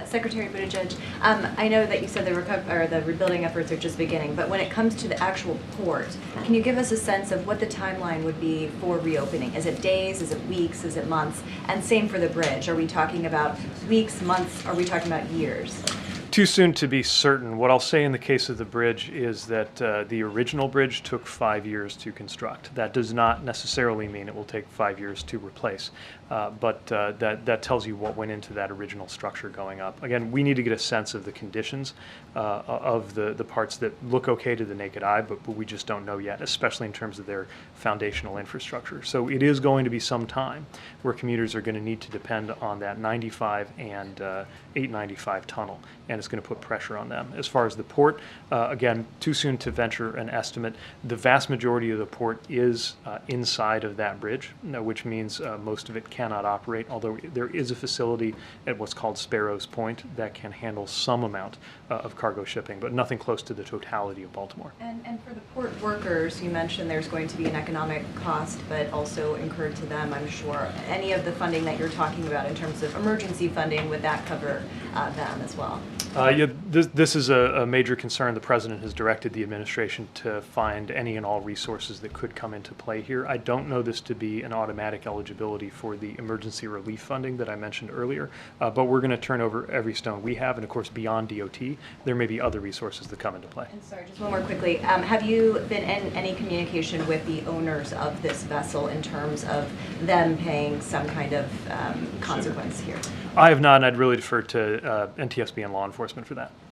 Secretary Buttigieg, I know that you said the rebuilding efforts are just beginning, but when it comes to the actual port, can you give us a sense of what the timeline would be for reopening? Is it days? Is it weeks? Is it months? And same for the bridge. Are we talking about weeks, months? Are we talking about years? Too soon to be certain. What I'll say in the case of the bridge is that the original bridge took 5 years to construct. That does not necessarily mean it will take 5 years to replace, but that tells you what went into that original structure going up. Again, we need to get a sense of the conditions of the parts that look okay to the naked eye, but we just don't know yet, especially in terms of their foundational infrastructure. So it is going to be some time where commuters are going to need to depend on that 95 and 895 tunnel, and it's going to put pressure on them. As far as the port, again, too soon to venture an estimate. The vast majority of the port is inside of that bridge, which means most of it cannot operate, although there is a facility at what's called Sparrows Point that can handle some amount of cargo shipping, but nothing close to the totality of Baltimore. And for the port workers, you mentioned there's going to be an economic cost, but also incurred to them, I'm sure. Any of the funding that you're talking about in terms of emergency funding, would that cover them as well? Yeah, this is a major concern. The president has directed the administration to find any and all resources that could come into play here. I don't know this to be an automatic eligibility for the emergency relief funding that I mentioned earlier, but we're going to turn over every stone we have, and of course beyond DOT, there may be other resources that come into play. And sorry, just one more quickly. Have you been in any communication with the owners of this vessel in terms of them paying some kind of consequence here? I have not, and I'd really defer to NTSB and law enforcement for that.